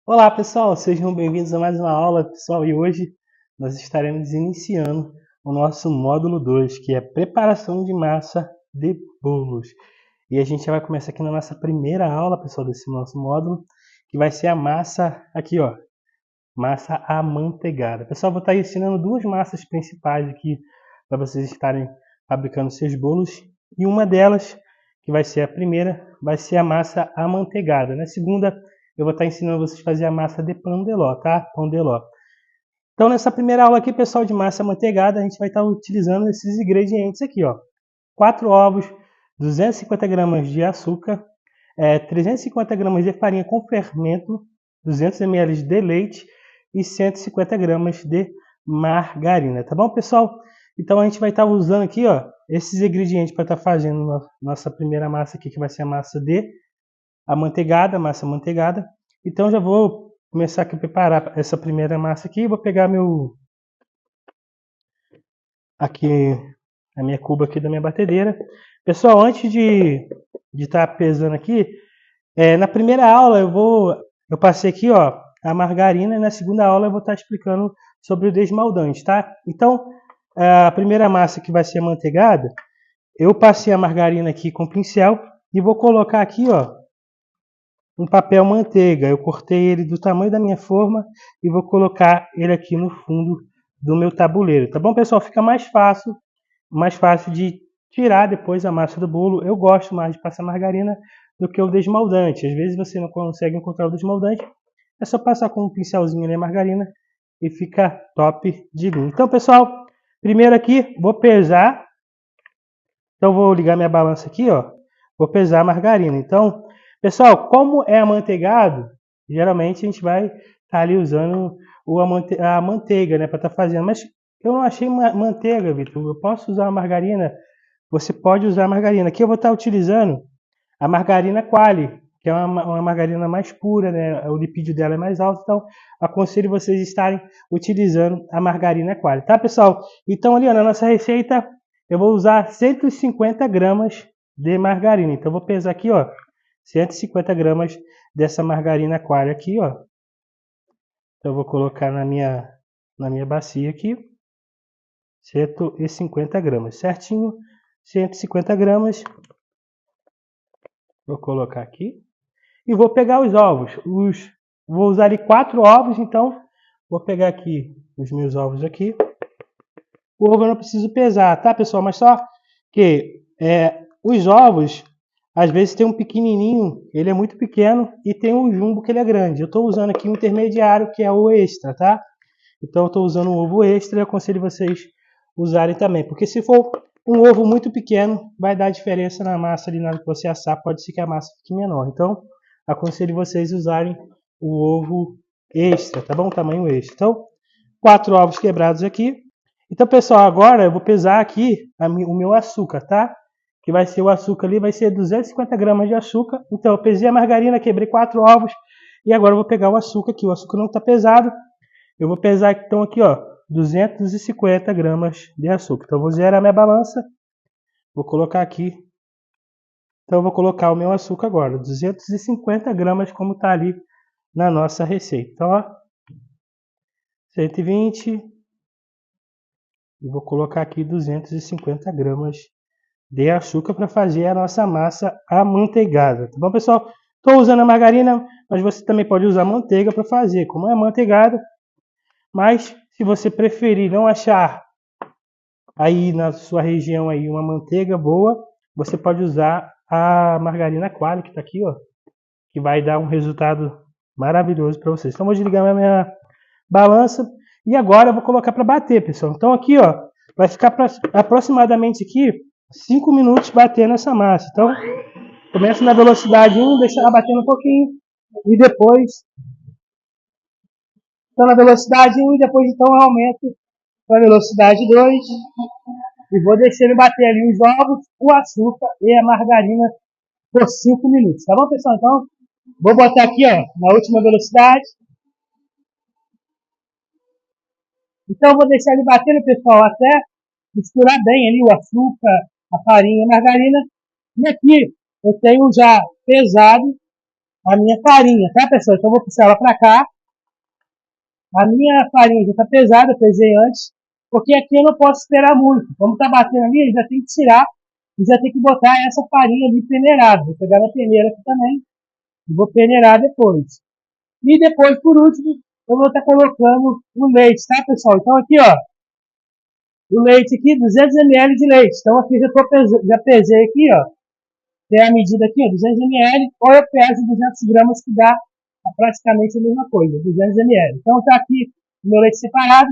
Olá pessoal, sejam bem-vindos a mais uma aula, pessoal, e hoje nós estaremos iniciando o nosso módulo 2, que é preparação de massa de bolos. E a gente já vai começar aqui na nossa primeira aula, pessoal, desse nosso módulo, que vai ser a massa aqui, ó, massa amanteigada. Pessoal, vou estar ensinando duas massas principais aqui para vocês estarem fabricando seus bolos, e uma delas, que vai ser a primeira, vai ser a massa amanteigada. Na segunda, eu vou estar ensinando vocês a fazer a massa de pão de ló, tá? Pão de ló. Então, nessa primeira aula aqui, pessoal, de massa amanteigada, a gente vai estar utilizando esses ingredientes aqui, ó. 4 ovos, 250 gramas de açúcar, 350 gramas de farinha com fermento, 200 ml de leite e 150 gramas de margarina, tá bom, pessoal? Então, a gente vai estar usando aqui, ó, esses ingredientes para estar fazendo nossa primeira massa aqui, que vai ser a massa de massa amanteigada. Então já vou começar aqui a preparar essa primeira massa aqui. Vou pegar aqui a minha cuba aqui da minha batedeira. Pessoal, antes de estar pesando aqui, na primeira aula eu passei aqui, ó, a margarina, e na segunda aula eu vou estar explicando sobre o desmaldante, tá? Então, a primeira massa que vai ser amanteigada, eu passei a margarina aqui com pincel e vou colocar aqui, ó, um papel manteiga. Eu cortei ele do tamanho da minha forma e vou colocar ele aqui no fundo do meu tabuleiro, tá bom, pessoal? Fica mais fácil de tirar depois a massa do bolo. Eu gosto mais de passar margarina do que o desmaldante. Às vezes você não consegue encontrar o desmaldante, é só passar com um pincelzinho ali a margarina e fica top de linha. Então, pessoal, primeiro aqui vou pesar. Então vou ligar minha balança aqui, ó. Vou pesar a margarina. Então, pessoal, como é amanteigado, geralmente a gente vai estar ali usando a manteiga, né, para estar fazendo. Mas eu não achei manteiga, Vitor. Eu posso usar a margarina? Você pode usar a margarina. Aqui eu vou estar utilizando a margarina Qualy, que é uma margarina mais pura, né? O lipídio dela é mais alto, então aconselho vocês estarem utilizando a margarina Qualy, tá, pessoal? Então ali, ó, na nossa receita, eu vou usar 150 gramas de margarina. Então, eu vou pesar aqui, ó, 150 gramas dessa margarina Qualy aqui, ó. Então, eu vou colocar na minha bacia aqui, 150 gramas, certinho, 150 gramas. Vou colocar aqui. E vou pegar os ovos. Vou usar ali 4 ovos, então, vou pegar aqui os meus ovos aqui. O ovo eu não preciso pesar, tá, pessoal? Mas só que os ovos, às vezes tem um pequenininho, ele é muito pequeno, e tem um jumbo que ele é grande. Eu estou usando aqui um intermediário, que é o extra, tá? Então eu estou usando um ovo extra e aconselho vocês usarem também. Porque se for um ovo muito pequeno, vai dar diferença na massa ali na hora que você assar, pode ser que a massa fique menor. Então, aconselho vocês usarem o ovo extra, tá bom? Tamanho extra. Então, 4 ovos quebrados aqui. Então, pessoal, agora eu vou pesar aqui o meu açúcar, tá? Que vai ser o açúcar ali, vai ser 250 gramas de açúcar. Então, eu pesei a margarina, quebrei 4 ovos. E agora eu vou pegar o açúcar aqui. O açúcar não está pesado. Eu vou pesar então aqui, ó, 250 gramas de açúcar. Então, eu vou zerar a minha balança. Vou colocar aqui. Então, eu vou colocar o meu açúcar agora. 250 gramas, como está ali na nossa receita. Então, ó, 120. E vou colocar aqui 250 gramas de açúcar para fazer a nossa massa amanteigada. Tá bom, pessoal? Estou usando a margarina, mas você também pode usar manteiga para fazer. Como é amanteigada, mas se você preferir não achar aí na sua região aí uma manteiga boa, você pode usar a margarina Qualy, que está aqui, ó, que vai dar um resultado maravilhoso para vocês. Então, vou desligar a minha balança e agora eu vou colocar para bater, pessoal. Então, aqui, ó, vai ficar aproximadamente aqui 5 minutos batendo essa massa. Então, começa na velocidade 1, deixa ela batendo um pouquinho e depois então na velocidade 1 e depois então eu aumento para a velocidade 2 e vou deixando bater ali os ovos, o açúcar e a margarina por 5 minutos, tá bom, pessoal? Então, vou botar aqui, ó, na última velocidade. Então, eu vou deixar ele batendo, pessoal, até misturar bem ali o açúcar, a farinha e a margarina. E aqui eu tenho já pesado a minha farinha, tá, pessoal? Então eu vou puxar ela para cá. A minha farinha já está pesada, eu pesei antes, porque aqui eu não posso esperar muito. Como está batendo ali, já tem que tirar e já tem que botar essa farinha ali peneirada. Vou pegar na peneira aqui também e vou peneirar depois. E depois, por último, eu vou estar colocando o leite, tá, pessoal? Então aqui, ó, o leite aqui, 200 ml de leite. Então aqui já pesei aqui, ó. Tem a medida aqui, ó, 200 ml, ou eu peso 200 gramas, que dá praticamente a mesma coisa, 200 ml. Então tá aqui o meu leite separado.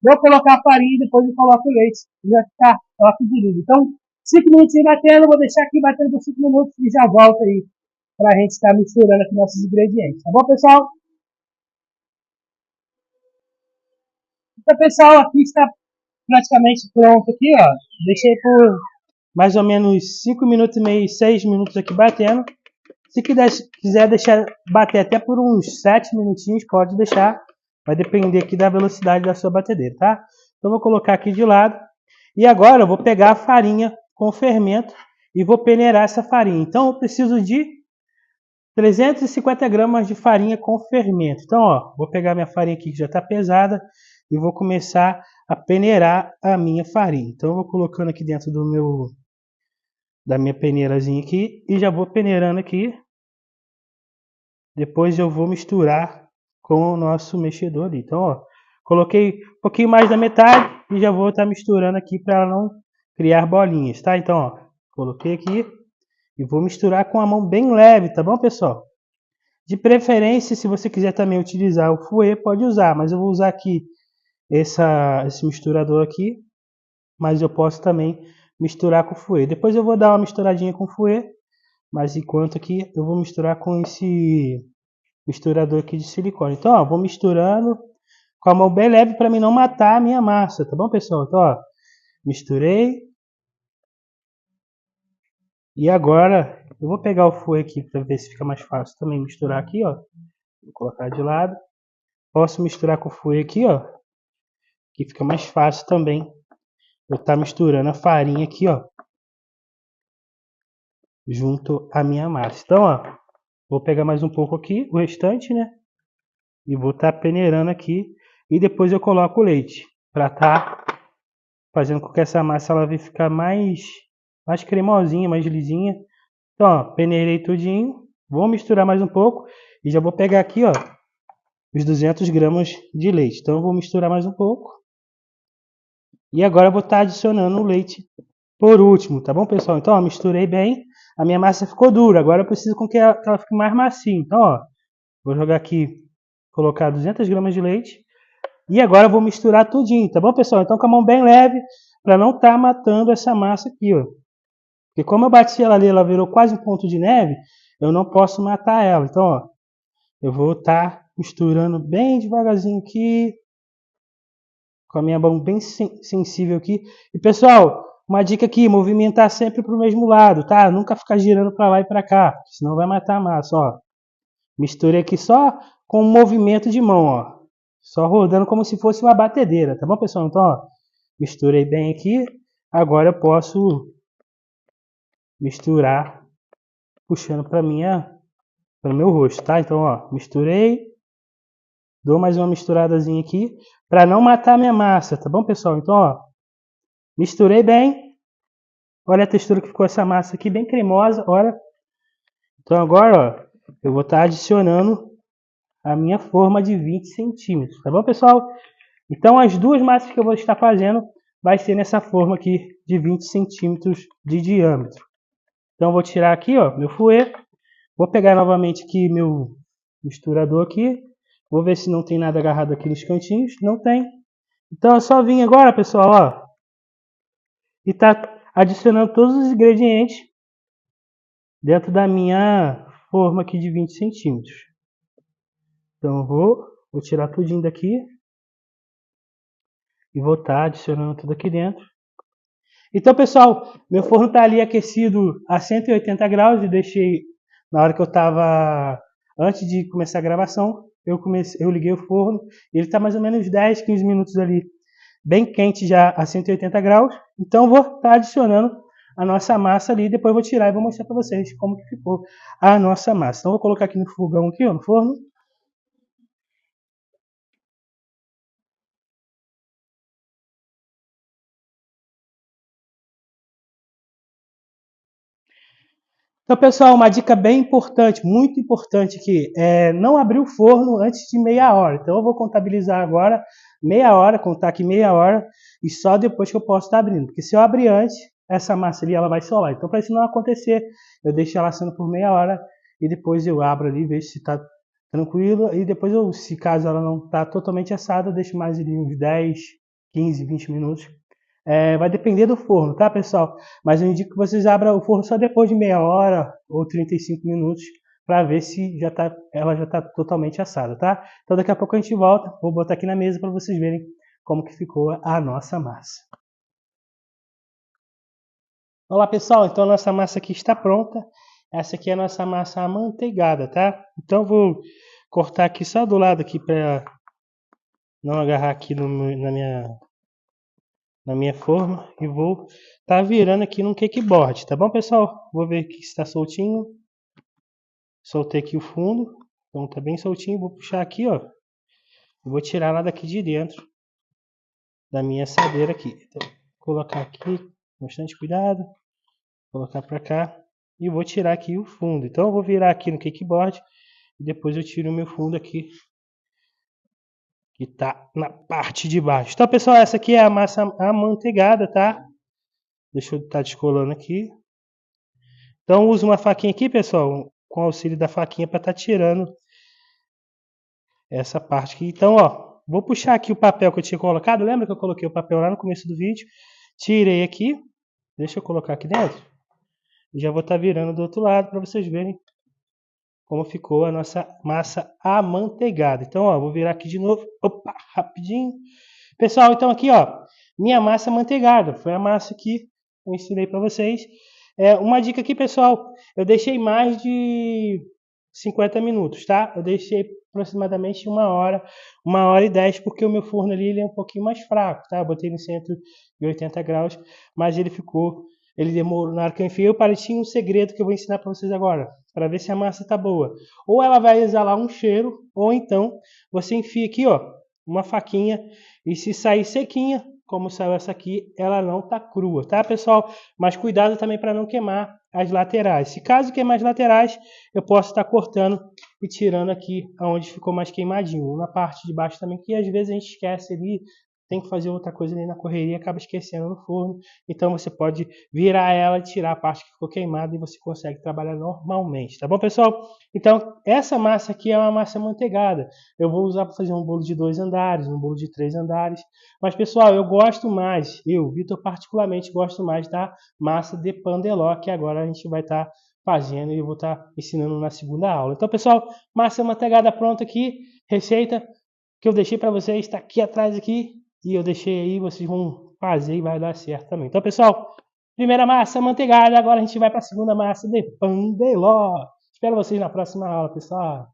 Vou colocar a farinha e depois eu coloco o leite. E vai ficar top de linha. Então, 5 minutinhos batendo, vou deixar aqui batendo por 5 minutos e já volto aí pra gente estar misturando aqui nossos ingredientes. Tá bom, pessoal? Então, pessoal, aqui está praticamente pronto aqui, ó. Deixei por mais ou menos 5 minutos e meio, 6 minutos aqui batendo. Se quiser deixar bater até por uns 7 minutinhos, pode deixar. Vai depender aqui da velocidade da sua batedeira, tá? Então vou colocar aqui de lado. E agora eu vou pegar a farinha com fermento e vou peneirar essa farinha. Então eu preciso de 350 gramas de farinha com fermento. Então, ó, vou pegar minha farinha aqui que já está pesada e vou começar a peneirar a minha farinha. Então eu vou colocando aqui dentro da minha peneirazinha aqui e já vou peneirando aqui. Depois eu vou misturar com o nosso mexedor ali. Então, ó, coloquei um pouquinho mais da metade e já vou estar misturando aqui para ela não criar bolinhas, tá? Então, ó, coloquei aqui e vou misturar com a mão bem leve, tá bom, pessoal? De preferência, se você quiser também utilizar o fouet, pode usar, mas eu vou usar aqui esse misturador aqui, mas eu posso também misturar com o fouet. Depois eu vou dar uma misturadinha com o fouet, mas enquanto aqui eu vou misturar com esse misturador aqui de silicone. Então, ó, vou misturando com a mão bem leve para mim não matar a minha massa, tá bom, pessoal? Então, ó, misturei. E agora eu vou pegar o fouet aqui para ver se fica mais fácil também misturar aqui, ó. Vou colocar de lado. Posso misturar com o fouet aqui, ó, que fica mais fácil também. Eu estar misturando a farinha aqui, ó, junto à minha massa. Então, ó, vou pegar mais um pouco aqui, o restante, né? E vou estar peneirando aqui. E depois eu coloco o leite, para estar fazendo com que essa massa ela venha ficar mais cremosinha, mais lisinha. Então, ó, peneirei tudinho. Vou misturar mais um pouco. E já vou pegar aqui, ó, os 200 gramas de leite. Então, eu vou misturar mais um pouco. E agora eu vou estar adicionando o leite por último, tá bom, pessoal? Então, ó, misturei bem. A minha massa ficou dura. Agora eu preciso com que ela fique mais macia. Então, ó, vou jogar aqui, colocar 200 gramas de leite. E agora eu vou misturar tudinho, tá bom, pessoal? Então, com a mão bem leve, para não estar matando essa massa aqui, ó. Porque como eu bati ela ali, ela virou quase um ponto de neve, eu não posso matar ela. Então, ó, eu vou estar misturando bem devagarzinho aqui, com a minha mão bem sensível aqui. E, pessoal, uma dica aqui, movimentar sempre para o mesmo lado, tá? Nunca ficar girando para lá e para cá, senão vai matar a massa, ó. Misturei aqui só com um movimento de mão, ó. Só rodando como se fosse uma batedeira, tá bom, pessoal? Então, ó, misturei bem aqui. Agora eu posso misturar puxando para o meu rosto, tá? Então, ó, misturei. Dou mais uma misturadazinha aqui para não matar a minha massa, tá bom, pessoal? Então, ó, misturei bem. Olha a textura que ficou essa massa aqui, bem cremosa, olha. Então agora, ó, eu vou estar adicionando a minha forma de 20 centímetros, tá bom, pessoal? Então as duas massas que eu vou estar fazendo vai ser nessa forma aqui de 20 centímetros de diâmetro. Então eu vou tirar aqui, ó, meu fouet. Vou pegar novamente aqui meu misturador aqui. Vou ver se não tem nada agarrado aqui nos cantinhos. Não tem. Então é só vir agora, pessoal, ó, e tá adicionando todos os ingredientes dentro da minha forma aqui de 20 centímetros. Então eu vou tirar tudinho daqui e vou estar adicionando tudo aqui dentro. Então, pessoal, meu forno está ali aquecido a 180 graus e deixei, na hora que eu estava, antes de começar a gravação, eu liguei o forno, ele está mais ou menos 10, 15 minutos ali, bem quente já a 180 graus. Então, eu vou estar adicionando a nossa massa ali. Depois eu vou tirar e vou mostrar para vocês como que ficou a nossa massa. Então, eu vou colocar aqui no fogão, aqui, ó, no forno. Então, pessoal, uma dica bem importante, muito importante aqui, é não abrir o forno antes de meia hora. Então, eu vou contabilizar agora meia hora, contar aqui meia hora, e só depois que eu posso estar abrindo. Porque se eu abrir antes, essa massa ali ela vai solar. Então, para isso não acontecer, eu deixo ela assando por meia hora e depois eu abro ali, vejo se está tranquilo. E depois, se caso ela não está totalmente assada, eu deixo mais ali uns 10, 15, 20 minutos. Vai depender do forno, tá, pessoal? Mas eu indico que vocês abram o forno só depois de meia hora ou 35 minutos para ver se ela já está totalmente assada, tá? Então daqui a pouco a gente volta. Vou botar aqui na mesa para vocês verem como que ficou a nossa massa. Olá, pessoal. Então a nossa massa aqui está pronta. Essa aqui é a nossa massa amanteigada, tá? Então eu vou cortar aqui só do lado aqui para não agarrar aqui na minha forma e vou virando aqui num cakeboard, tá bom, pessoal? Vou ver que está soltinho. Soltei aqui o fundo, então tá bem soltinho. Vou puxar aqui, ó. Vou tirar lá daqui de dentro da minha assadeira aqui. Então, vou colocar aqui com bastante cuidado. Colocar para cá e vou tirar aqui o fundo. Então eu vou virar aqui no cakeboard e depois eu tiro o meu fundo aqui que tá na parte de baixo. Então, pessoal, essa aqui é a massa amanteigada, tá? Deixa eu estar descolando aqui. Então, uso uma faquinha aqui, pessoal, com auxílio da faquinha para estar tirando essa parte aqui. Então, ó, vou puxar aqui o papel que eu tinha colocado. Lembra que eu coloquei o papel lá no começo do vídeo? Tirei aqui. Deixa eu colocar aqui dentro. E já vou estar virando do outro lado para vocês verem como ficou a nossa massa amanteigada. Então, ó, vou virar aqui de novo. Opa, rapidinho. Pessoal, então aqui, ó, minha massa amanteigada. Foi a massa que eu ensinei para vocês. Uma dica aqui, pessoal. Eu deixei mais de 50 minutos, tá? Eu deixei aproximadamente 1 hora e 10, porque o meu forno ali ele é um pouquinho mais fraco, tá? Eu botei no 180 graus, mas ele demorou. Na hora que eu enfiei o palitinho, um segredo que eu vou ensinar para vocês agora, para ver se a massa tá boa. Ou ela vai exalar um cheiro, ou então você enfia aqui, ó, uma faquinha, e se sair sequinha, como saiu essa aqui, ela não tá crua, tá, pessoal? Mas cuidado também para não queimar as laterais. Se caso queimar as laterais, eu posso estar cortando e tirando aqui onde ficou mais queimadinho. Na parte de baixo também, que às vezes a gente esquece ali, tem que fazer outra coisa ali na correria, acaba esquecendo no forno. Então você pode virar ela e tirar a parte que ficou queimada e você consegue trabalhar normalmente, tá bom, pessoal? Então essa massa aqui é uma massa amanteigada. Eu vou usar para fazer um bolo de 2 andares, um bolo de 3 andares. Mas, pessoal, eu gosto mais, Vitor, particularmente gosto mais da massa de pandeló, que agora a gente vai estar fazendo e eu vou estar ensinando na segunda aula. Então, pessoal, massa amanteigada pronta aqui, receita que eu deixei para vocês, está aqui atrás aqui, e eu deixei aí, vocês vão fazer e vai dar certo também. Então, pessoal, primeira massa amanteigada, agora a gente vai para a segunda massa de pandeló. Espero vocês na próxima aula, pessoal.